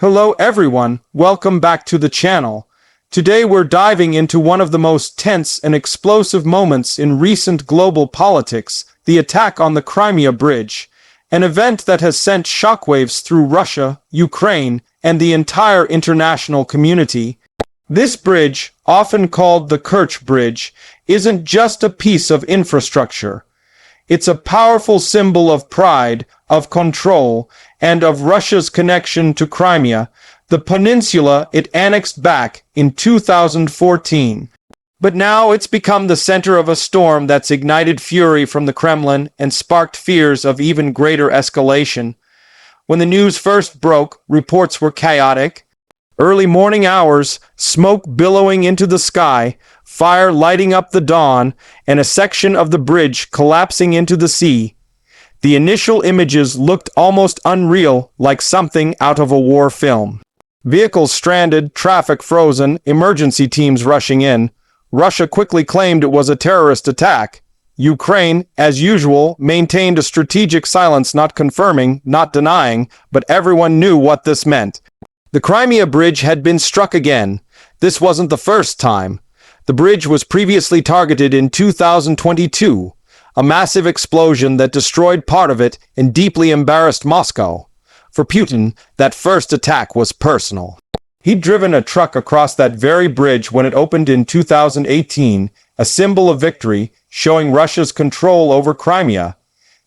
Hello everyone, welcome back to the channel. Today we're diving into one of the most tense and explosive moments in recent global politics, the attack on the Crimea Bridge, an event that has sent shockwaves through Russia, Ukraine, and the entire international community. This bridge, often called the Kerch Bridge, isn't just a piece of infrastructure. It's a powerful symbol of pride, of control, and of Russia's connection to Crimea, the peninsula it annexed back in 2014. But now it's become the center of a storm that's ignited fury from the Kremlin and sparked fears of even greater escalation. When the news first broke, reports were chaotic. Early morning hours, smoke billowing into the sky, fire lighting up the dawn, and a section of the bridge collapsing into the sea. The initial images looked almost unreal, like something out of a war film. Vehicles stranded, traffic frozen, emergency teams rushing in. Russia quickly claimed it was a terrorist attack. Ukraine, as usual, maintained a strategic silence, not confirming, not denying, but everyone knew what this meant. The Crimea Bridge had been struck again. This wasn't the first time. The bridge was previously targeted in 2022, a massive explosion that destroyed part of it and deeply embarrassed Moscow. For Putin, that first attack was personal. He'd driven a truck across that very bridge when it opened in 2018, a symbol of victory, showing Russia's control over Crimea.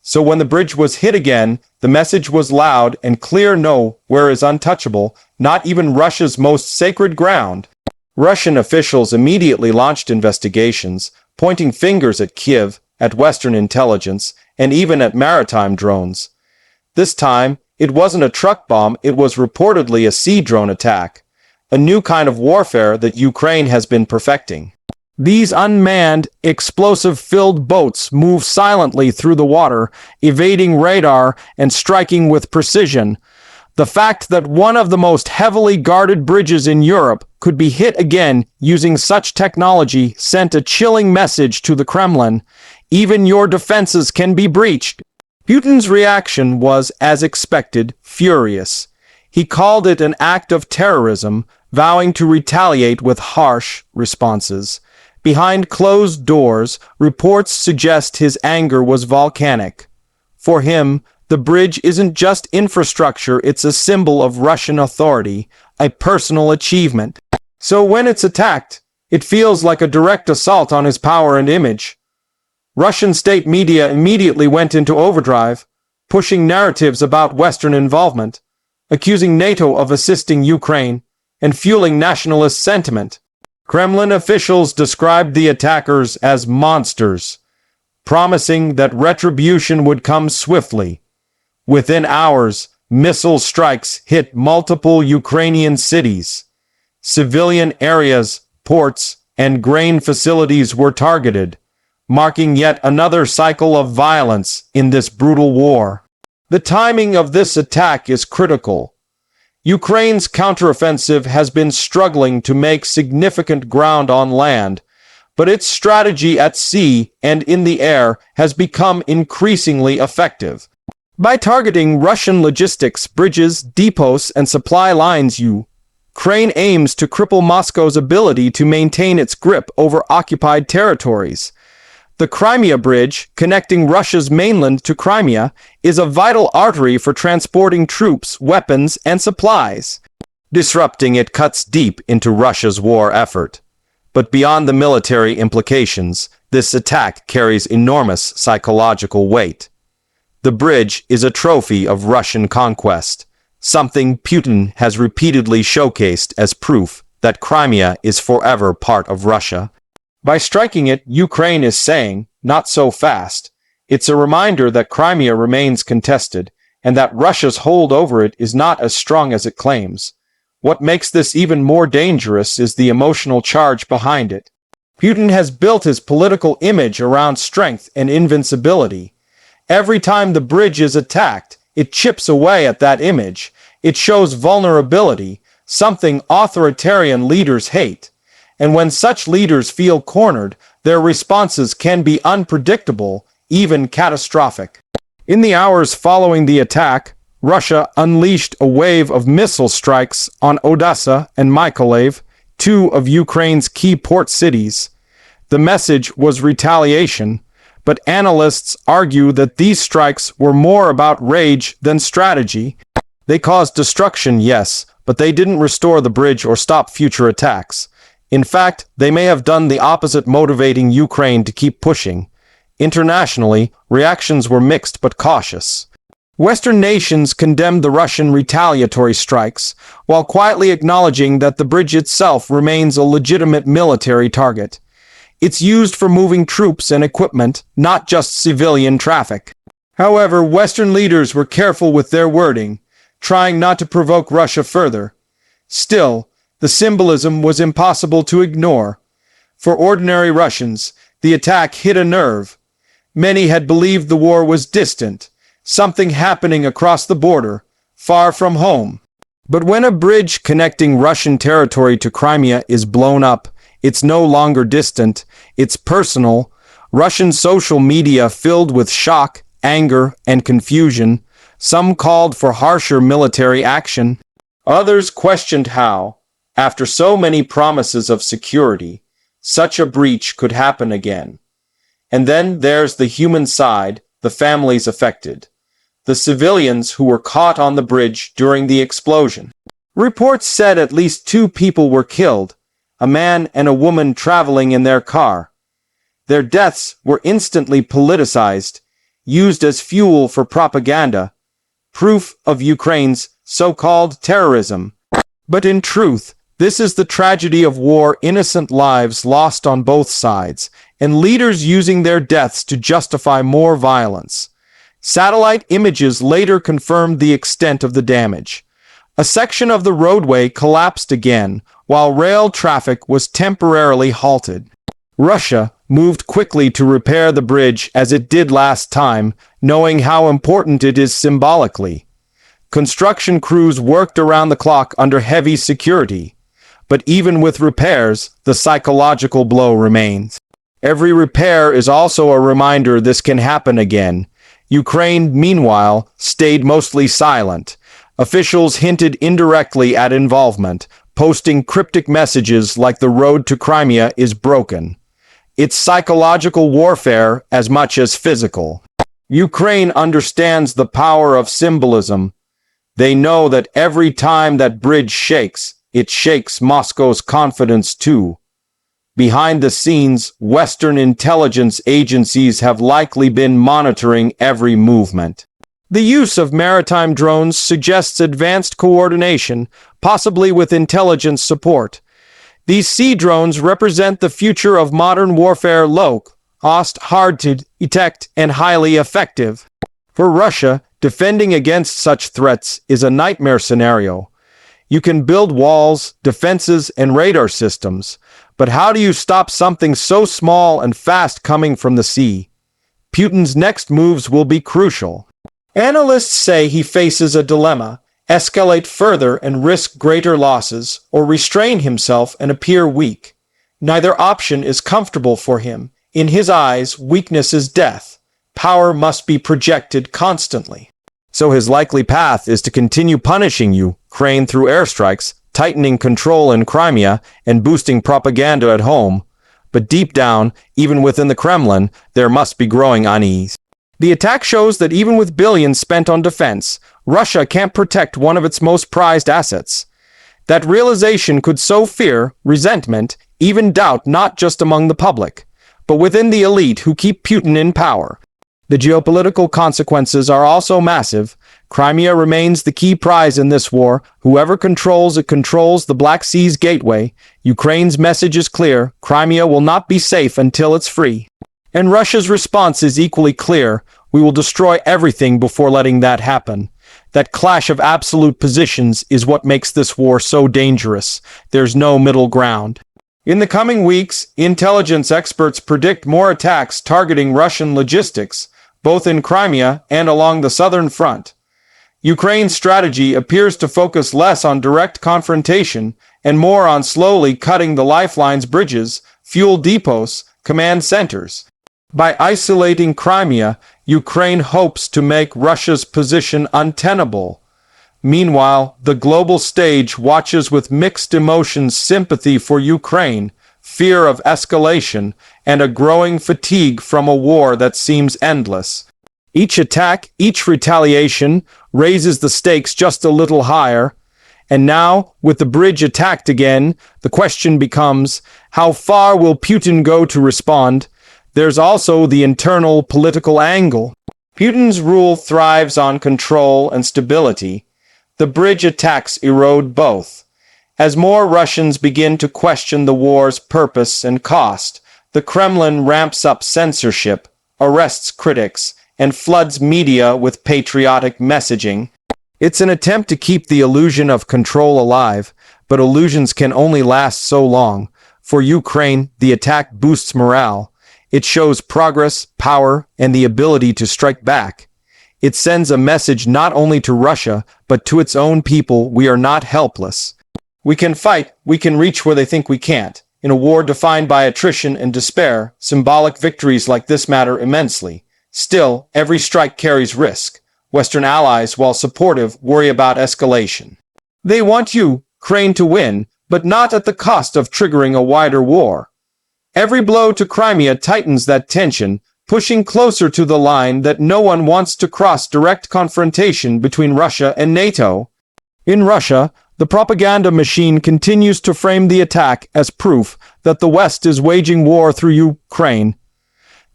So when the bridge was hit again, the message was loud and clear: nowhere is untouchable, not even Russia's most sacred ground. Russian officials immediately launched investigations, pointing fingers at Kiev, at Western intelligence, and even at maritime drones. This time, it wasn't a truck bomb, it was reportedly a sea drone attack, a new kind of warfare that Ukraine has been perfecting. These unmanned, explosive-filled boats move silently through the water, evading radar and striking with precision. The fact that one of the most heavily guarded bridges in Europe could be hit again using such technology sent a chilling message to the Kremlin. Even your defenses can be breached. Putin's reaction was, as expected, furious. He called it an act of terrorism, vowing to retaliate with harsh responses. Behind closed doors, reports suggest his anger was volcanic. For him, the bridge isn't just infrastructure, it's a symbol of Russian authority, a personal achievement. So when it's attacked, it feels like a direct assault on his power and image. Russian state media immediately went into overdrive, pushing narratives about Western involvement, accusing NATO of assisting Ukraine, and fueling nationalist sentiment. Kremlin officials described the attackers as monsters, promising that retribution would come swiftly. Within hours, missile strikes hit multiple Ukrainian cities. Civilian areas, ports, and grain facilities were targeted, marking yet another cycle of violence in this brutal war. The timing of this attack is critical. Ukraine's counteroffensive has been struggling to make significant ground on land, but its strategy at sea and in the air has become increasingly effective. By targeting Russian logistics, bridges, depots, and supply lines, Ukraine aims to cripple Moscow's ability to maintain its grip over occupied territories. The Crimea Bridge, connecting Russia's mainland to Crimea, is a vital artery for transporting troops, weapons, and supplies. Disrupting it cuts deep into Russia's war effort. But beyond the military implications, this attack carries enormous psychological weight. The bridge is a trophy of Russian conquest, something Putin has repeatedly showcased as proof that Crimea is forever part of Russia. By striking it, Ukraine is saying, not so fast. It's a reminder that Crimea remains contested, and that Russia's hold over it is not as strong as it claims. What makes this even more dangerous is the emotional charge behind it. Putin has built his political image around strength and invincibility. Every time the bridge is attacked, it chips away at that image. It shows vulnerability, something authoritarian leaders hate. And when such leaders feel cornered, their responses can be unpredictable, even catastrophic. In the hours following the attack, Russia unleashed a wave of missile strikes on Odessa and Mykolaiv, two of Ukraine's key port cities. The message was retaliation, but analysts argue that these strikes were more about rage than strategy. They caused destruction, yes, but they didn't restore the bridge or stop future attacks. In fact, they may have done the opposite, motivating Ukraine to keep pushing. Internationally, reactions were mixed but cautious. Western nations condemned the Russian retaliatory strikes, while quietly acknowledging that the bridge itself remains a legitimate military target. It's used for moving troops and equipment, not just civilian traffic. However, Western leaders were careful with their wording, trying not to provoke Russia further. Still, the symbolism was impossible to ignore. For ordinary Russians, the attack hit a nerve. Many had believed the war was distant, something happening across the border, far from home. But when a bridge connecting Russian territory to Crimea is blown up, it's no longer distant, it's personal. Russian social media filled with shock, anger, and confusion. Some called for harsher military action. Others questioned how, after so many promises of security, such a breach could happen again. And then there's the human side, the families affected, the civilians who were caught on the bridge during the explosion. Reports said at least 2 people were killed, a man and a woman traveling in their car. Their deaths were instantly politicized, used as fuel for propaganda, proof of Ukraine's so-called terrorism. But in truth, this is the tragedy of war: innocent lives lost on both sides, and leaders using their deaths to justify more violence. Satellite images later confirmed the extent of the damage. A section of the roadway collapsed again, while rail traffic was temporarily halted. Russia moved quickly to repair the bridge as it did last time, knowing how important it is symbolically. Construction crews worked around the clock under heavy security. But even with repairs, the psychological blow remains. Every repair is also a reminder this can happen again. Ukraine, meanwhile, stayed mostly silent. Officials hinted indirectly at involvement, posting cryptic messages like the road to Crimea is broken. It's psychological warfare as much as physical. Ukraine understands the power of symbolism. They know that every time that bridge shakes, it shakes Moscow's confidence too. Behind the scenes, Western intelligence agencies have likely been monitoring every movement. The use of maritime drones suggests advanced coordination, possibly with intelligence support. These sea drones represent the future of modern warfare: low-cost, hard to detect, and highly effective. For Russia, defending against such threats is a nightmare scenario. You can build walls, defenses, and radar systems, but how do you stop something so small and fast coming from the sea? Putin's next moves will be crucial. Analysts say he faces a dilemma: escalate further and risk greater losses, or restrain himself and appear weak. Neither option is comfortable for him. In his eyes, weakness is death. Power must be projected constantly. So his likely path is to continue punishing Ukraine through airstrikes, tightening control in Crimea, and boosting propaganda at home. But deep down, even within the Kremlin, there must be growing unease. The attack shows that even with billions spent on defense, Russia can't protect one of its most prized assets. That realization could sow fear, resentment, even doubt, not just among the public, but within the elite who keep Putin in power. The geopolitical consequences are also massive. Crimea remains the key prize in this war. Whoever controls it controls the Black Sea's gateway. Ukraine's message is clear: Crimea will not be safe until it's free. And Russia's response is equally clear: we will destroy everything before letting that happen. That clash of absolute positions is what makes this war so dangerous. There's no middle ground. In the coming weeks, intelligence experts predict more attacks targeting Russian logistics, both in Crimea and along the southern front. Ukraine's strategy appears to focus less on direct confrontation and more on slowly cutting the lifelines: bridges, fuel depots, command centers. By isolating Crimea, Ukraine hopes to make Russia's position untenable. Meanwhile, the global stage watches with mixed emotions: sympathy for Ukraine, fear of escalation, and a growing fatigue from a war that seems endless. Each attack, each retaliation, raises the stakes just a little higher. And now, with the bridge attacked again, the question becomes, how far will Putin go to respond? There's also the internal political angle. Putin's rule thrives on control and stability. The bridge attacks erode both. As more Russians begin to question the war's purpose and cost, the Kremlin ramps up censorship, arrests critics, and floods media with patriotic messaging. It's an attempt to keep the illusion of control alive, but illusions can only last so long. For Ukraine, the attack boosts morale. It shows progress, power, and the ability to strike back. It sends a message not only to Russia, but to its own people: we are not helpless. We can fight, we can reach where they think we can't. In a war defined by attrition and despair, symbolic victories like this matter immensely. Still, every strike carries risk. Western allies, while supportive, worry about escalation. They want Ukraine to win, but not at the cost of triggering a wider war. Every blow to Crimea tightens that tension, pushing closer to the line that no one wants to cross: direct confrontation between Russia and NATO. In Russia, the propaganda machine continues to frame the attack as proof that the West is waging war through Ukraine.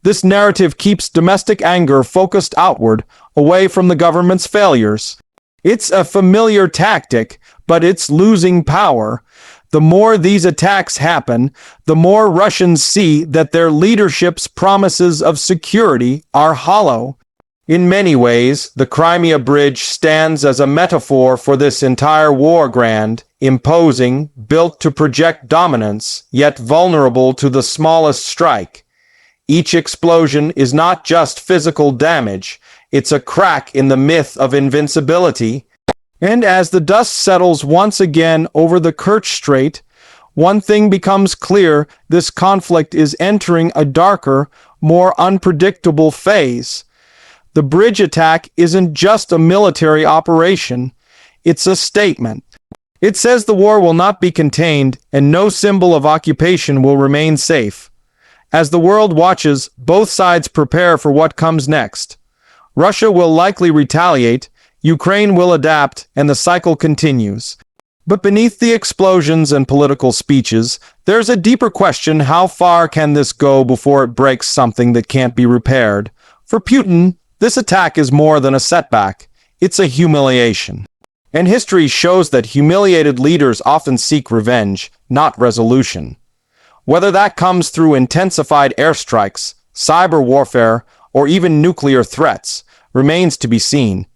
This narrative keeps domestic anger focused outward, away from the government's failures. It's a familiar tactic, but it's losing power. The more these attacks happen, the more Russians see that their leadership's promises of security are hollow. In many ways, the Crimea Bridge stands as a metaphor for this entire war: grand, imposing, built to project dominance, yet vulnerable to the smallest strike. Each explosion is not just physical damage, it's a crack in the myth of invincibility. And as the dust settles once again over the Kerch Strait, one thing becomes clear: this conflict is entering a darker, more unpredictable phase. The bridge attack isn't just a military operation, it's a statement. It says the war will not be contained, and no symbol of occupation will remain safe. As the world watches, both sides prepare for what comes next. Russia will likely retaliate, Ukraine will adapt, and the cycle continues. But beneath the explosions and political speeches, there's a deeper question: how far can this go before it breaks something that can't be repaired? For Putin, this attack is more than a setback. It's a humiliation. And history shows that humiliated leaders often seek revenge, not resolution. Whether that comes through intensified airstrikes, cyber warfare, or even nuclear threats, remains to be seen.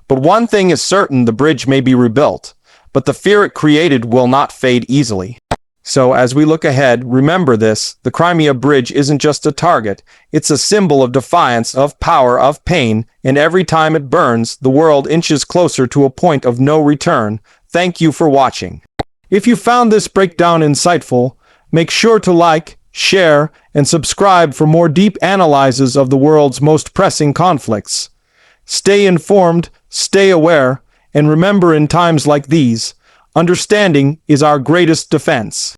But one thing is certain: the bridge may be rebuilt, but the fear it created will not fade easily. So as we look ahead, remember this: the Crimea Bridge isn't just a target, it's a symbol of defiance, of power, of pain, and every time it burns, the world inches closer to a point of no return. Thank you for watching. If you found this breakdown insightful, make sure to like, share, and subscribe for more deep analyses of the world's most pressing conflicts. Stay informed, stay aware, and remember, in times like these, understanding is our greatest defense.